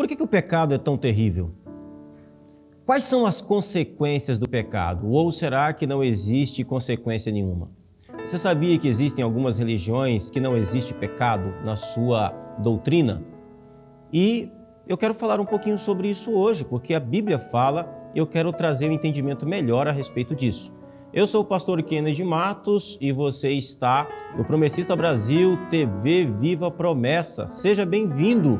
Por que o pecado é tão terrível? Quais são as consequências do pecado? Ou será que não existe consequência nenhuma? Você sabia que existem algumas religiões que não existe pecado na sua doutrina? E eu quero falar um pouquinho sobre isso hoje, porque a Bíblia fala e eu quero trazer um entendimento melhor a respeito disso. Eu sou o pastor Kennedy Matos e você está no Promessista Brasil TV Viva Promessa. Seja bem-vindo!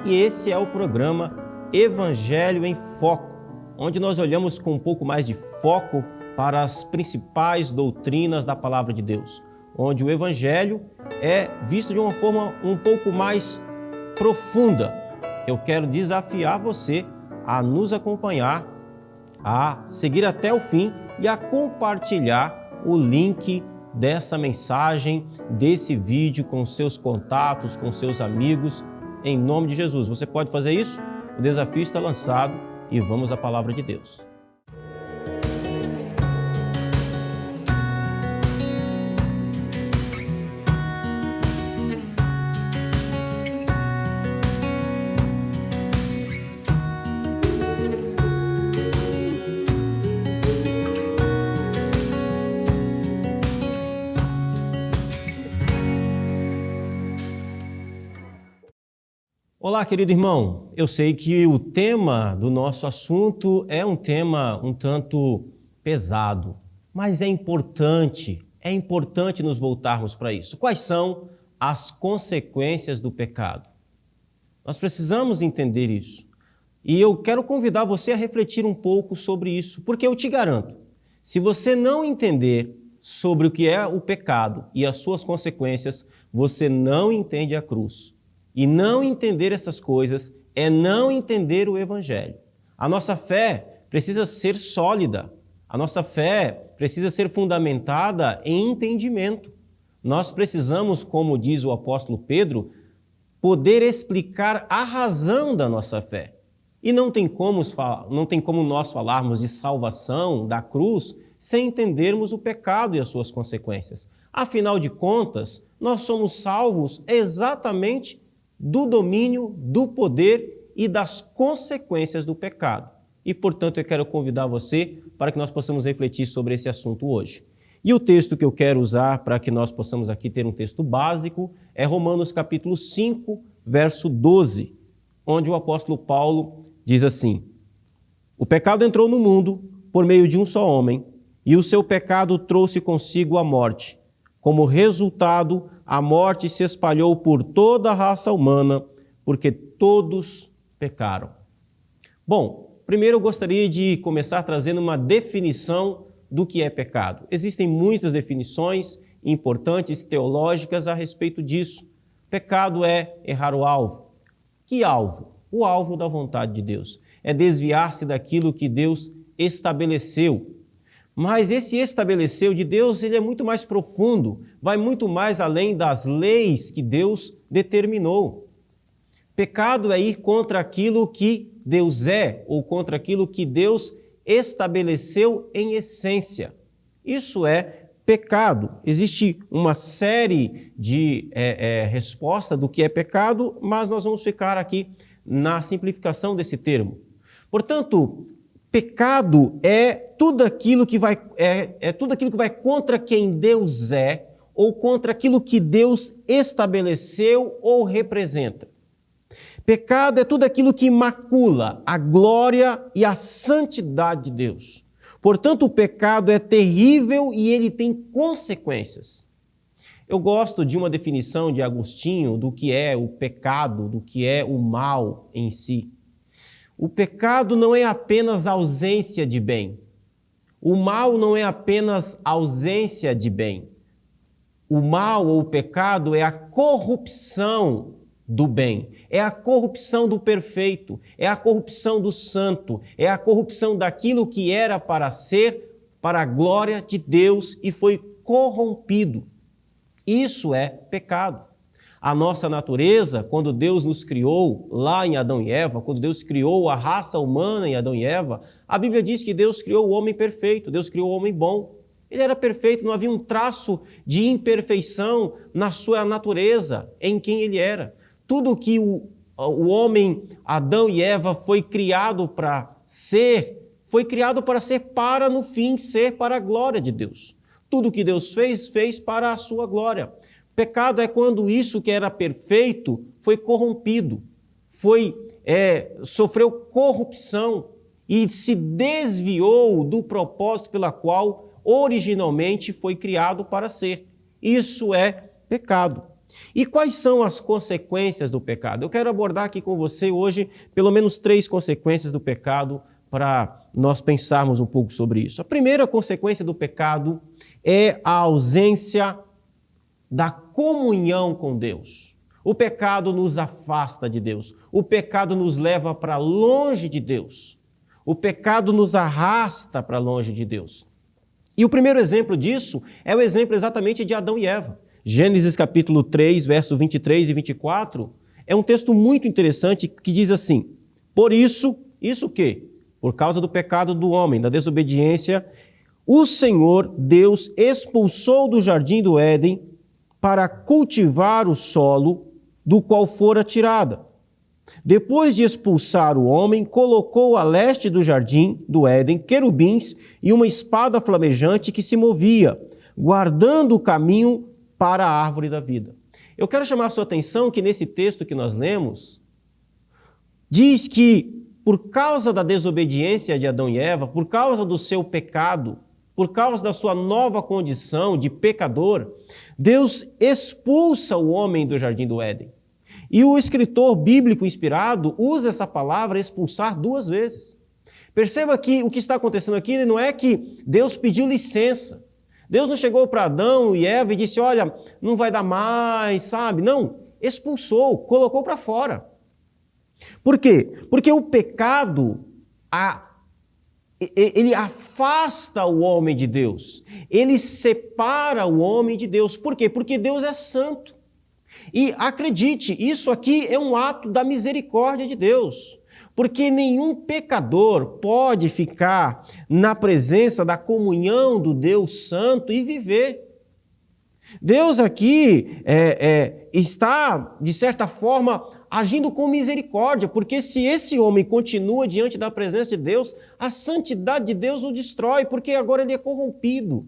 E esse é o programa Evangelho em Foco, onde nós olhamos com um pouco mais de foco para as principais doutrinas da Palavra de Deus, onde o Evangelho é visto de uma forma um pouco mais profunda. Eu quero desafiar você a nos acompanhar, a seguir até o fim e a compartilhar o link dessa mensagem, desse vídeo com seus contatos, com seus amigos, em nome de Jesus. Você pode fazer isso? O desafio está lançado e vamos à palavra de Deus. Olá, querido irmão. Eu sei que o tema do nosso assunto é um tema um tanto pesado, mas é importante nos voltarmos para isso. Quais são as consequências do pecado? Nós precisamos entender isso. E eu quero convidar você a refletir um pouco sobre isso, porque eu te garanto, se você não entender sobre o que é o pecado e as suas consequências, você não entende a cruz. E não entender essas coisas é não entender o Evangelho. A nossa fé precisa ser sólida. A nossa fé precisa ser fundamentada em entendimento. Nós precisamos, como diz o apóstolo Pedro, poder explicar a razão da nossa fé. E não tem como nós falarmos de salvação, da cruz, sem entendermos o pecado e as suas consequências. Afinal de contas, nós somos salvos exatamente do domínio, do poder e das consequências do pecado. E, portanto, eu quero convidar você para que nós possamos refletir sobre esse assunto hoje. E o texto que eu quero usar para que nós possamos aqui ter um texto básico é Romanos capítulo 5, verso 12, onde o apóstolo Paulo diz assim: o pecado entrou no mundo por meio de um só homem, e o seu pecado trouxe consigo a morte. Como resultado, a morte se espalhou por toda a raça humana, porque todos pecaram. Bom, primeiro eu gostaria de começar trazendo uma definição do que é pecado. Existem muitas definições importantes teológicas a respeito disso. Pecado é errar o alvo. Que alvo? O alvo da vontade de Deus. É desviar-se daquilo que Deus estabeleceu. Mas esse estabeleceu de Deus, ele é muito mais profundo, vai muito mais além das leis que Deus determinou. Pecado é ir contra aquilo que Deus é, ou contra aquilo que Deus estabeleceu em essência. Isso é pecado. Existe uma série de respostas do que é pecado, mas nós vamos ficar aqui na simplificação desse termo. Portanto, pecado é tudo aquilo que vai contra quem Deus é ou contra aquilo que Deus estabeleceu ou representa. Pecado é tudo aquilo que macula a glória e a santidade de Deus. Portanto, o pecado é terrível e ele tem consequências. Eu gosto de uma definição de Agostinho do que é o pecado, do que é o mal em si. O pecado não é apenas ausência de bem. O mal não é apenas ausência de bem. O mal ou o pecado é a corrupção do bem, é a corrupção do perfeito, é a corrupção do santo, é a corrupção daquilo que era para ser, para a glória de Deus e foi corrompido. Isso é pecado. A nossa natureza, quando Deus nos criou lá em Adão e Eva, quando Deus criou a raça humana em Adão e Eva, a Bíblia diz que Deus criou o homem perfeito, Deus criou o homem bom. Ele era perfeito, não havia um traço de imperfeição na sua natureza, em quem ele era. Tudo que o homem, Adão e Eva, foi criado para ser para, no fim, ser para a glória de Deus. Tudo que Deus fez, fez para a sua glória. Pecado é quando isso que era perfeito foi corrompido, sofreu corrupção e se desviou do propósito pela qual originalmente foi criado para ser. Isso é pecado. E quais são as consequências do pecado? Eu quero abordar aqui com você hoje pelo menos 3 consequências do pecado para nós pensarmos um pouco sobre isso. A primeira consequência do pecado é a ausência da comunhão com Deus. O pecado nos afasta de Deus. O pecado nos leva para longe de Deus. O pecado nos arrasta para longe de Deus. E o primeiro exemplo disso é o exemplo exatamente de Adão e Eva. Gênesis capítulo 3, versos 23 e 24, é um texto muito interessante que diz assim: por isso o quê? Por causa do pecado do homem, da desobediência, o Senhor Deus expulsou do jardim do Éden para cultivar o solo do qual fora tirada. Depois de expulsar o homem, colocou a leste do jardim do Éden querubins e uma espada flamejante que se movia, guardando o caminho para a árvore da vida. Eu quero chamar a sua atenção que nesse texto que nós lemos, diz que por causa da desobediência de Adão e Eva, por causa do seu pecado, por causa da sua nova condição de pecador, Deus expulsa o homem do jardim do Éden. E o escritor bíblico inspirado usa essa palavra expulsar 2 vezes. Perceba que o que está acontecendo aqui não é que Deus pediu licença. Deus não chegou para Adão e Eva e disse, olha, não vai dar mais, sabe? Não, expulsou, colocou para fora. Por quê? Porque o pecado, ele afasta o homem de Deus. Ele separa o homem de Deus. Por quê? Porque Deus é santo. E acredite, isso aqui é um ato da misericórdia de Deus. Porque nenhum pecador pode ficar na presença da comunhão do Deus Santo e viver. Deus aqui está, de certa forma, agindo com misericórdia, porque se esse homem continua diante da presença de Deus, a santidade de Deus o destrói, porque agora ele é corrompido.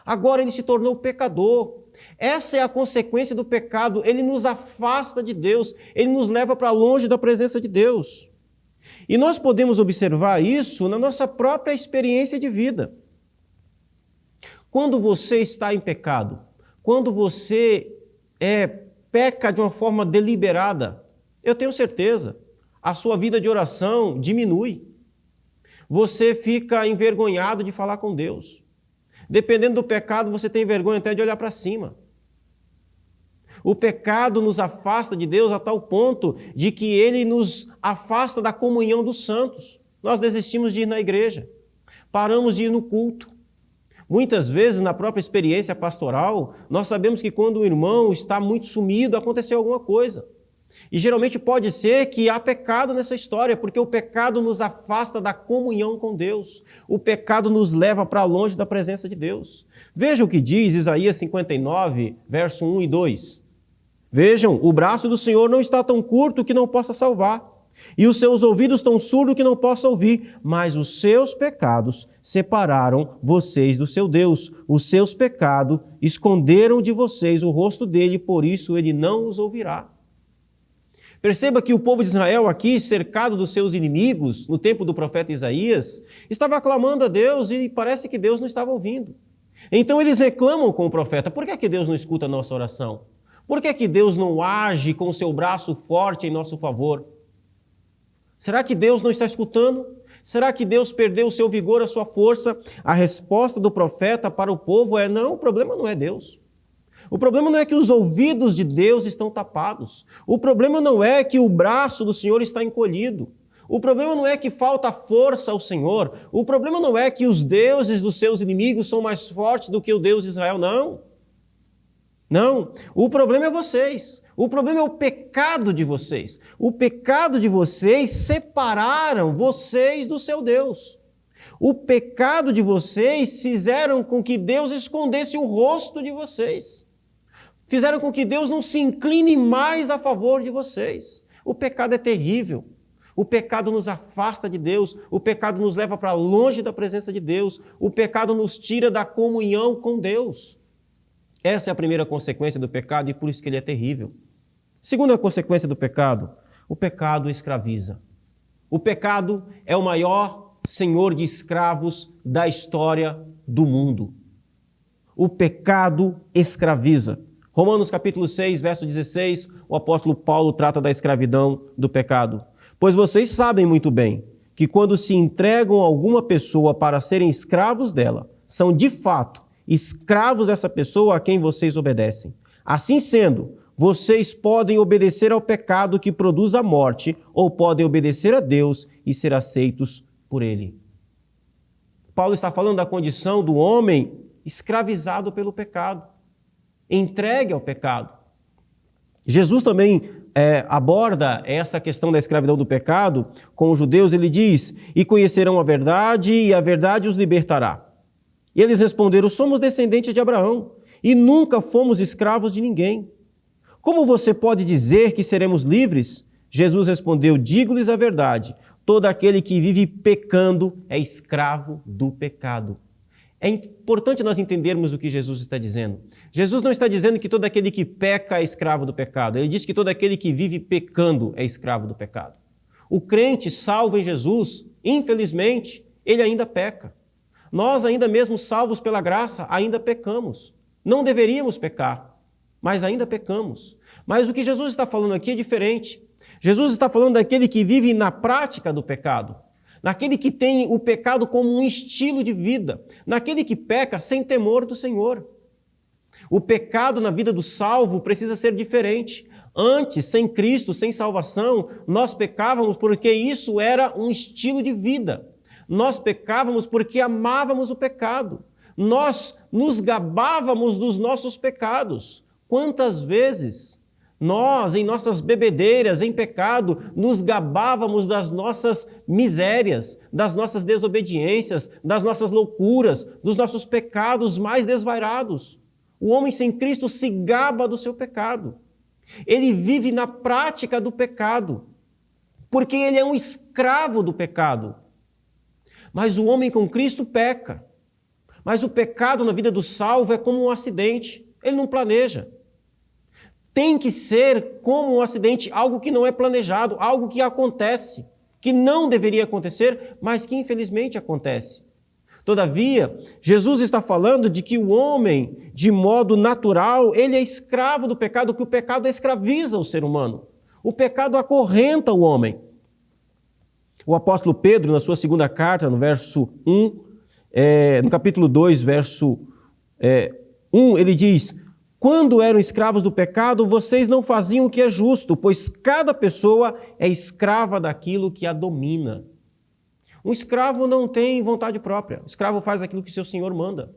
Agora ele se tornou pecador. Essa é a consequência do pecado. Ele nos afasta de Deus, ele nos leva para longe da presença de Deus. E nós podemos observar isso na nossa própria experiência de vida. Quando você está em pecado, quando você peca de uma forma deliberada, eu tenho certeza, a sua vida de oração diminui. Você fica envergonhado de falar com Deus. Dependendo do pecado, você tem vergonha até de olhar para cima. O pecado nos afasta de Deus a tal ponto de que ele nos afasta da comunhão dos santos. Nós desistimos de ir na igreja, paramos de ir no culto. Muitas vezes, na própria experiência pastoral, nós sabemos que quando o irmão está muito sumido, aconteceu alguma coisa. E geralmente pode ser que há pecado nessa história, porque o pecado nos afasta da comunhão com Deus. O pecado nos leva para longe da presença de Deus. Veja o que diz Isaías 59, verso 1 e 2. Vejam, o braço do Senhor não está tão curto que não possa salvar, e os seus ouvidos tão surdos que não possa ouvir, mas os seus pecados separaram vocês do seu Deus. Os seus pecados esconderam de vocês o rosto dele, por isso ele não os ouvirá. Perceba que o povo de Israel aqui, cercado dos seus inimigos, no tempo do profeta Isaías, estava clamando a Deus e parece que Deus não estava ouvindo. Então eles reclamam com o profeta, por que Deus não escuta a nossa oração? Por que Deus não age com o seu braço forte em nosso favor? Será que Deus não está escutando? Será que Deus perdeu o seu vigor, a sua força? A resposta do profeta para o povo é, não, o problema não é Deus. O problema não é que os ouvidos de Deus estão tapados. O problema não é que o braço do Senhor está encolhido. O problema não é que falta força ao Senhor. O problema não é que os deuses dos seus inimigos são mais fortes do que o Deus de Israel, não. Não, o problema é vocês. O problema é o pecado de vocês. O pecado de vocês separaram vocês do seu Deus. O pecado de vocês fizeram com que Deus escondesse o rosto de vocês. Fizeram com que Deus não se incline mais a favor de vocês. O pecado é terrível. O pecado nos afasta de Deus, o pecado nos leva para longe da presença de Deus, o pecado nos tira da comunhão com Deus. Essa é a primeira consequência do pecado e por isso que ele é terrível. Segunda consequência do pecado, o pecado escraviza. O pecado é o maior senhor de escravos da história do mundo. O pecado escraviza. Romanos capítulo 6, verso 16, o apóstolo Paulo trata da escravidão do pecado. Pois vocês sabem muito bem que quando se entregam a alguma pessoa para serem escravos dela, são de fato escravos dessa pessoa a quem vocês obedecem. Assim sendo, vocês podem obedecer ao pecado que produz a morte, ou podem obedecer a Deus e ser aceitos por Ele. Paulo está falando da condição do homem escravizado pelo pecado, entregue ao pecado. Jesus também aborda essa questão da escravidão do pecado com os judeus. Ele diz, e conhecerão a verdade, e a verdade os libertará. E eles responderam, somos descendentes de Abraão, e nunca fomos escravos de ninguém. Como você pode dizer que seremos livres? Jesus respondeu, digo-lhes a verdade, todo aquele que vive pecando é escravo do pecado. É importante nós entendermos o que Jesus está dizendo. Jesus não está dizendo que todo aquele que peca é escravo do pecado. Ele diz que todo aquele que vive pecando é escravo do pecado. O crente salvo em Jesus, infelizmente, ele ainda peca. Nós, ainda mesmo salvos pela graça, ainda pecamos. Não deveríamos pecar, mas ainda pecamos. Mas o que Jesus está falando aqui é diferente. Jesus está falando daquele que vive na prática do pecado. Naquele que tem o pecado como um estilo de vida, naquele que peca sem temor do Senhor. O pecado na vida do salvo precisa ser diferente. Antes, sem Cristo, sem salvação, nós pecávamos porque isso era um estilo de vida. Nós pecávamos porque amávamos o pecado. Nós nos gabávamos dos nossos pecados. Quantas vezes nós, em nossas bebedeiras, em pecado, nos gabávamos das nossas misérias, das nossas desobediências, das nossas loucuras, dos nossos pecados mais desvairados. O homem sem Cristo se gaba do seu pecado. Ele vive na prática do pecado, porque ele é um escravo do pecado. Mas o homem com Cristo peca. Mas o pecado na vida do salvo é como um acidente. Ele não planeja. Tem que ser como um acidente, algo que não é planejado, algo que acontece, que não deveria acontecer, mas que infelizmente acontece. Todavia, Jesus está falando de que o homem, de modo natural, ele é escravo do pecado, que o pecado escraviza o ser humano. O pecado acorrenta o homem. O apóstolo Pedro, na sua segunda carta, no verso 1, no capítulo 2, verso 1, ele diz, quando eram escravos do pecado, vocês não faziam o que é justo, pois cada pessoa é escrava daquilo que a domina. Um escravo não tem vontade própria. O escravo faz aquilo que seu senhor manda.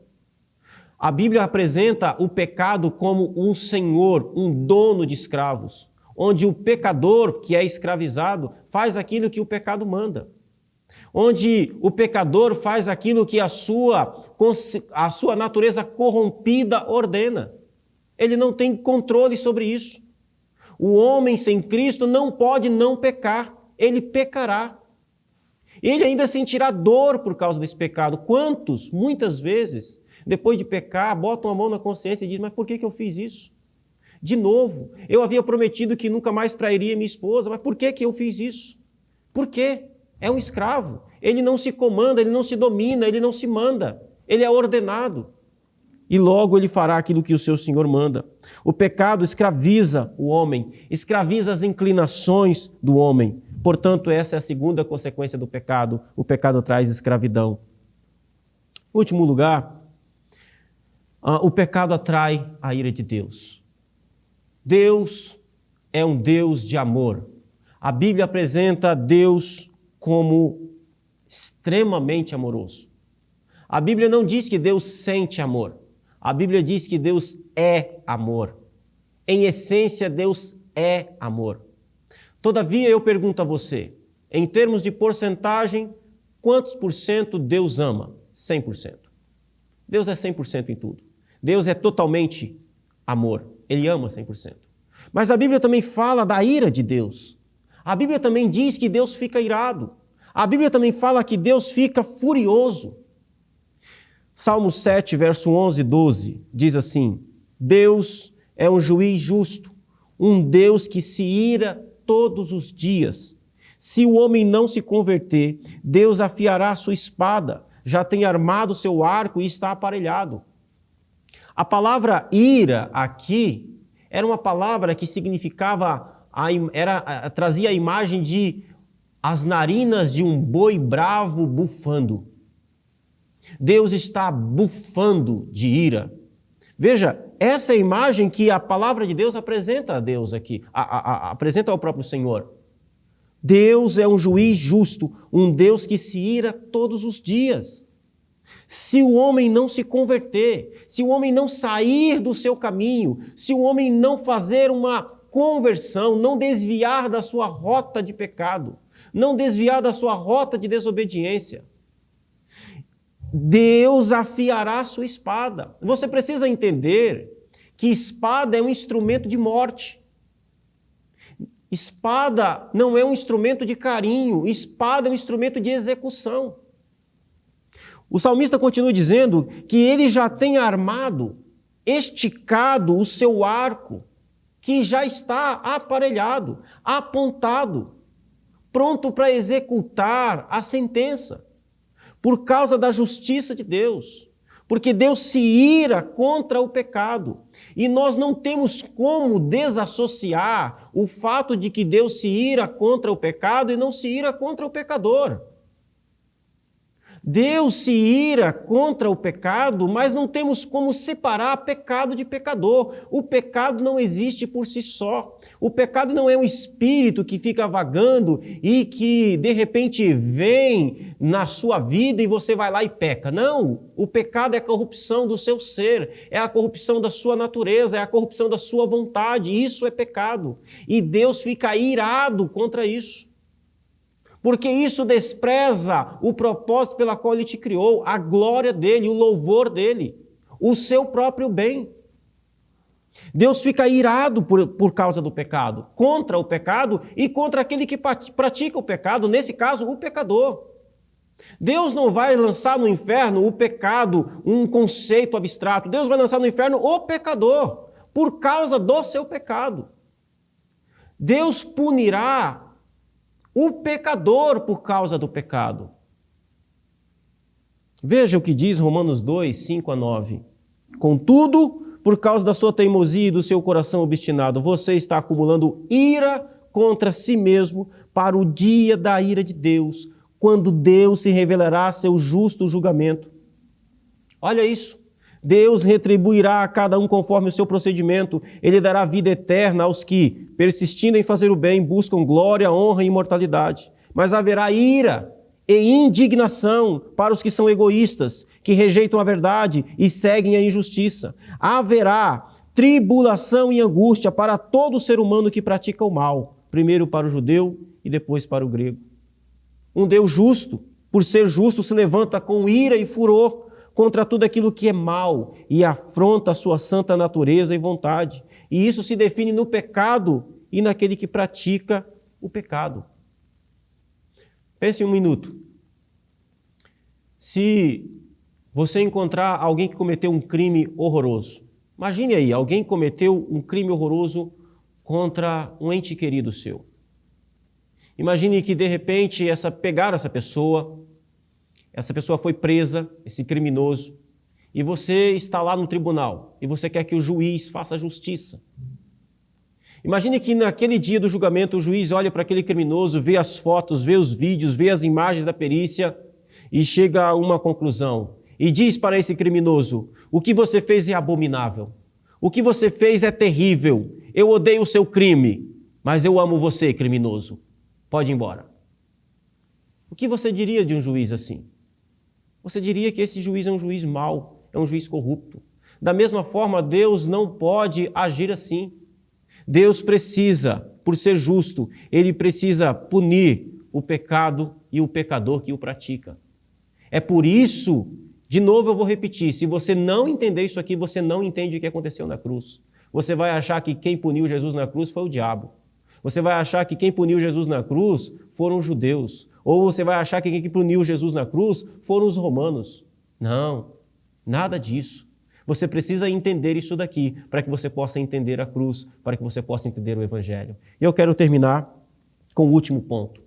A Bíblia apresenta o pecado como um senhor, um dono de escravos, onde o pecador, que é escravizado, faz aquilo que o pecado manda. Onde o pecador faz aquilo que a sua natureza corrompida ordena. Ele não tem controle sobre isso. O homem sem Cristo não pode não pecar, ele pecará. Ele ainda sentirá dor por causa desse pecado. Quantos, muitas vezes, depois de pecar, botam a mão na consciência e dizem, mas por que eu fiz isso? De novo, eu havia prometido que nunca mais trairia minha esposa, mas por que eu fiz isso? Por quê? É um escravo. Ele não se comanda, ele não se domina, ele não se manda. Ele é ordenado. E logo ele fará aquilo que o seu Senhor manda. O pecado escraviza o homem, escraviza as inclinações do homem. Portanto, essa é a segunda consequência do pecado. O pecado traz escravidão. Em último lugar, o pecado atrai a ira de Deus. Deus é um Deus de amor. A Bíblia apresenta Deus como extremamente amoroso. A Bíblia não diz que Deus sente amor. A Bíblia diz que Deus é amor. Em essência, Deus é amor. Todavia, eu pergunto a você, em termos de porcentagem, quantos por cento Deus ama? 100%. Deus é 100% em tudo. Deus é totalmente amor. Ele ama 100%. Mas a Bíblia também fala da ira de Deus. A Bíblia também diz que Deus fica irado. A Bíblia também fala que Deus fica furioso. Salmo 7, verso 11 e 12, diz assim: Deus é um juiz justo, um Deus que se ira todos os dias. Se o homem não se converter, Deus afiará a sua espada, já tem armado seu arco e está aparelhado. A palavra ira aqui era uma palavra que significava, trazia a imagem de as narinas de um boi bravo bufando. Deus está bufando de ira. Veja, essa é a imagem que a palavra de Deus apresenta a Deus aqui, apresenta ao próprio Senhor. Deus é um juiz justo, um Deus que se ira todos os dias. Se o homem não se converter, se o homem não sair do seu caminho, se o homem não fazer uma conversão, não desviar da sua rota de pecado, não desviar da sua rota de desobediência, Deus afiará a sua espada. Você precisa entender que espada é um instrumento de morte. Espada não é um instrumento de carinho, espada é um instrumento de execução. O salmista continua dizendo que ele já tem armado, esticado o seu arco, que já está aparelhado, apontado, pronto para executar a sentença, por causa da justiça de Deus. Porque Deus se ira contra o pecado. E nós não temos como desassociar o fato de que Deus se ira contra o pecado e não se ira contra o pecador. Deus se ira contra o pecado, mas não temos como separar pecado de pecador. O pecado não existe por si só. O pecado não é um espírito que fica vagando e que, de repente, vem na sua vida e você vai lá e peca. Não, o pecado é a corrupção do seu ser, é a corrupção da sua natureza, é a corrupção da sua vontade. Isso é pecado. E Deus fica irado contra isso. Porque isso despreza o propósito pela qual Ele te criou, a glória dEle, o louvor dEle, o seu próprio bem. Deus fica irado por causa do pecado, contra o pecado e contra aquele que pratica o pecado, nesse caso, o pecador. Deus não vai lançar no inferno o pecado, um conceito abstrato. Deus vai lançar no inferno o pecador, por causa do seu pecado. Deus punirá o pecador por causa do pecado. Veja o que diz Romanos 2, 5 a 9. Contudo, por causa da sua teimosia e do seu coração obstinado, você está acumulando ira contra si mesmo para o dia da ira de Deus, quando Deus se revelará seu justo julgamento. Olha isso. Deus retribuirá a cada um conforme o seu procedimento. Ele dará vida eterna aos que, persistindo em fazer o bem, buscam glória, honra e imortalidade. Mas haverá ira e indignação para os que são egoístas, que rejeitam a verdade e seguem a injustiça. Haverá tribulação e angústia para todo ser humano que pratica o mal, primeiro para o judeu e depois para o grego. Um Deus justo, por ser justo, se levanta com ira e furor contra tudo aquilo que é mal e afronta a sua santa natureza e vontade. E isso se define no pecado e naquele que pratica o pecado. Pense um minuto. Se você encontrar alguém que cometeu um crime horroroso, imagine aí, alguém cometeu um crime horroroso contra um ente querido seu. Imagine que de repente pegaram essa pessoa foi presa, esse criminoso, e você está lá no tribunal, e você quer que o juiz faça justiça. Imagine que naquele dia do julgamento o juiz olha para aquele criminoso, vê as fotos, vê os vídeos, vê as imagens da perícia e chega a uma conclusão. E diz para esse criminoso: o que você fez é abominável, o que você fez é terrível, eu odeio o seu crime, mas eu amo você, criminoso, pode ir embora. O que você diria de um juiz assim? Você diria que esse juiz é um juiz mau, é um juiz corrupto. Da mesma forma, Deus não pode agir assim. Deus precisa, por ser justo, Ele precisa punir o pecado e o pecador que o pratica. É por isso, de novo eu vou repetir, se você não entender isso aqui, você não entende o que aconteceu na cruz. Você vai achar que quem puniu Jesus na cruz foi o diabo. Você vai achar que quem puniu Jesus na cruz foram os judeus. Ou você vai achar que quem puniu Jesus na cruz foram os romanos. Não, nada disso. Você precisa entender isso daqui para que você possa entender a cruz, para que você possa entender o Evangelho. E eu quero terminar com o último ponto.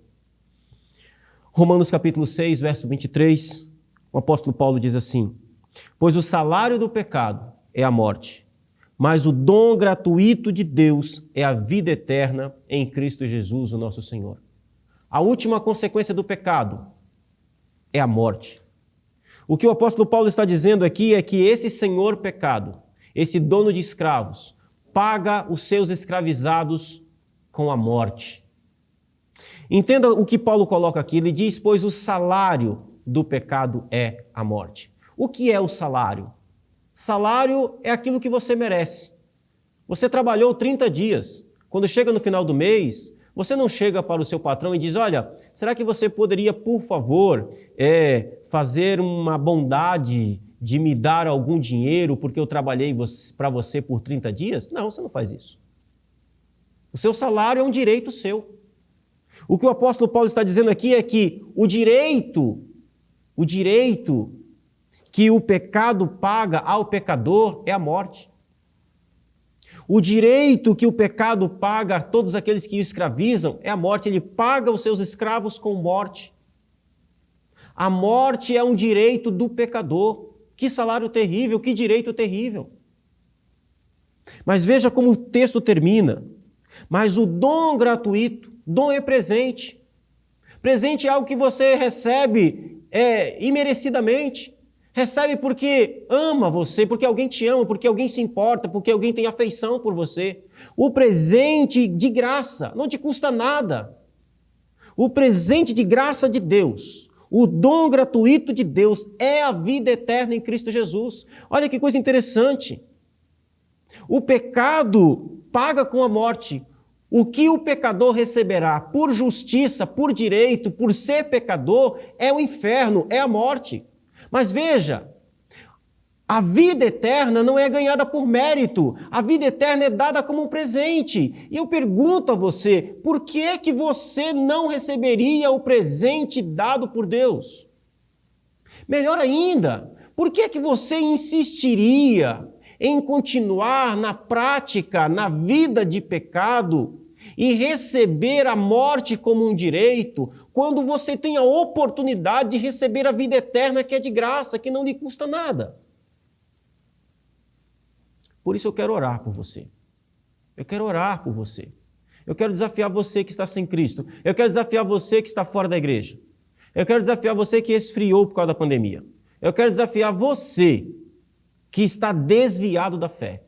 Romanos capítulo 6, verso 23, o apóstolo Paulo diz assim: pois o salário do pecado é a morte, mas o dom gratuito de Deus é a vida eterna em Cristo Jesus, o nosso Senhor. A última consequência do pecado é a morte. O que o apóstolo Paulo está dizendo aqui é que esse senhor pecado, esse dono de escravos, paga os seus escravizados com a morte. Entenda o que Paulo coloca aqui. Ele diz, pois o salário do pecado é a morte. O que é o salário? Salário é aquilo que você merece. Você trabalhou 30 dias. Quando chega no final do mês, você não chega para o seu patrão e diz, olha, será que você poderia, por favor, fazer uma bondade de me dar algum dinheiro porque eu trabalhei para você por 30 dias? Não, você não faz isso. O seu salário é um direito seu. O que o apóstolo Paulo está dizendo aqui é que o direito que o pecado paga ao pecador é a morte. O direito que o pecado paga a todos aqueles que o escravizam é a morte. Ele paga os seus escravos com morte. A morte é um direito do pecador. Que salário terrível, que direito terrível. Mas veja como o texto termina. Mas o dom gratuito, dom é presente. Presente é algo que você recebe imerecidamente. Recebe porque ama você, porque alguém te ama, porque alguém se importa, porque alguém tem afeição por você. O presente de graça não te custa nada. O presente de graça de Deus, o dom gratuito de Deus é a vida eterna em Cristo Jesus. Olha que coisa interessante. O pecado paga com a morte. O que o pecador receberá por justiça, por direito, por ser pecador, é o inferno, é a morte. Mas veja, a vida eterna não é ganhada por mérito, a vida eterna é dada como um presente. E eu pergunto a você, por que é que você não receberia o presente dado por Deus? Melhor ainda, por que é que você insistiria em continuar na prática, na vida de pecado e receber a morte como um direito, quando você tem a oportunidade de receber a vida eterna que é de graça, que não lhe custa nada? Por isso eu quero orar por você. Eu quero orar por você. Eu quero desafiar você que está sem Cristo. Eu quero desafiar você que está fora da igreja. Eu quero desafiar você que esfriou por causa da pandemia. Eu quero desafiar você que está desviado da fé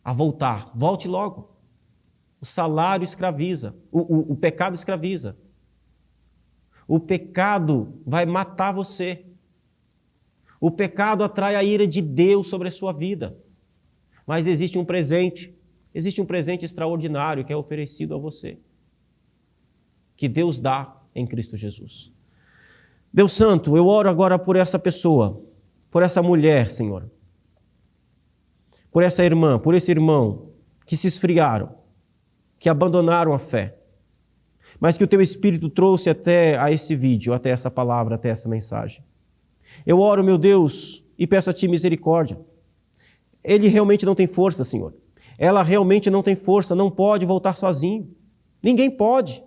a voltar. Volte logo. O salário escraviza. O pecado escraviza. O pecado vai matar você. O pecado atrai a ira de Deus sobre a sua vida. Mas existe um presente extraordinário que é oferecido a você, que Deus dá em Cristo Jesus. Deus Santo, eu oro agora por essa pessoa, por essa mulher, Senhor, por essa irmã, por esse irmão que se esfriaram, que abandonaram a fé, mas que o Teu Espírito trouxe até a esse vídeo, até essa palavra, até essa mensagem. Eu oro, meu Deus, e peço a Ti misericórdia. Ele realmente não tem força, Senhor. Ela realmente não tem força, não pode voltar sozinho. Ninguém pode.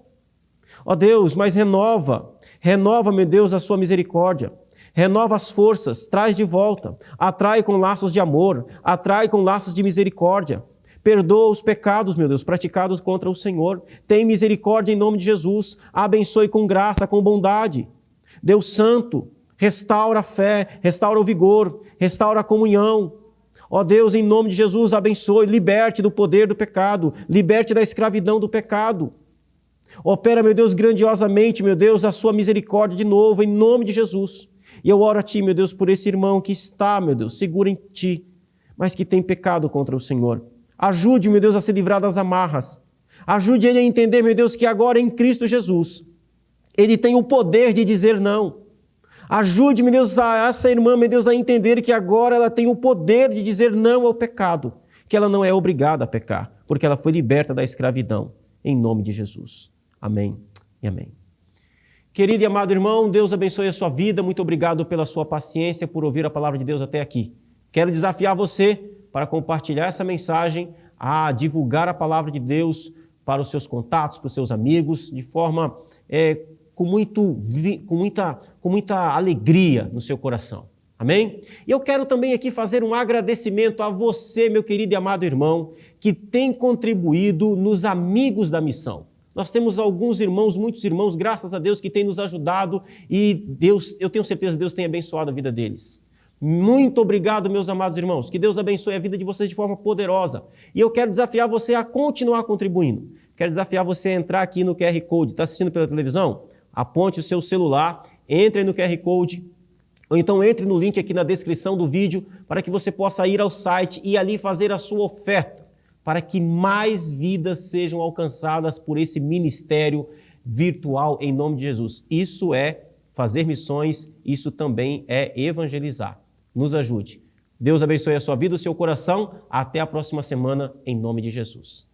Ó Deus, mas renova, meu Deus, a sua misericórdia. Renova as forças, traz de volta. Atrai com laços de amor, atrai com laços de misericórdia. Perdoa os pecados, meu Deus, praticados contra o Senhor. Tem misericórdia em nome de Jesus. Abençoe com graça, com bondade. Deus Santo, restaura a fé, restaura o vigor, restaura a comunhão. Ó Deus, em nome de Jesus, abençoe, liberte do poder do pecado, liberte da escravidão do pecado. Opera, meu Deus, grandiosamente, meu Deus, a sua misericórdia de novo, em nome de Jesus. E eu oro a Ti, meu Deus, por esse irmão que está, meu Deus, seguro em Ti, mas que tem pecado contra o Senhor. Ajude, meu Deus, a se livrar das amarras. Ajude ele a entender, meu Deus, que agora em Cristo Jesus, ele tem o poder de dizer não. Ajude, meu Deus, essa irmã, meu Deus, a entender que agora ela tem o poder de dizer não ao pecado, que ela não é obrigada a pecar, porque ela foi liberta da escravidão. em nome de Jesus. Amém e amém. Querido e amado irmão, Deus abençoe a sua vida. Muito obrigado pela sua paciência, por ouvir a palavra de Deus até aqui. Quero desafiar você para compartilhar essa mensagem, a divulgar a palavra de Deus para os seus contatos, para os seus amigos, de forma com muita alegria no seu coração. Amém? E eu quero também aqui fazer um agradecimento a você, meu querido e amado irmão, que tem contribuído nos Amigos da Missão. Nós temos alguns irmãos, muitos irmãos, graças a Deus, que têm nos ajudado e Deus, eu tenho certeza que Deus tem abençoado a vida deles. Muito obrigado, meus amados irmãos. Que Deus abençoe a vida de vocês de forma poderosa. E eu quero desafiar você a continuar contribuindo. Quero desafiar você a entrar aqui no QR Code. Está assistindo pela televisão? Aponte o seu celular, entre no QR Code, ou então entre no link aqui na descrição do vídeo para que você possa ir ao site e ali fazer a sua oferta, para que mais vidas sejam alcançadas por esse ministério virtual em nome de Jesus. Isso é fazer missões, isso também é evangelizar. Nos ajude. Deus abençoe a sua vida, o seu coração. Até a próxima semana, em nome de Jesus.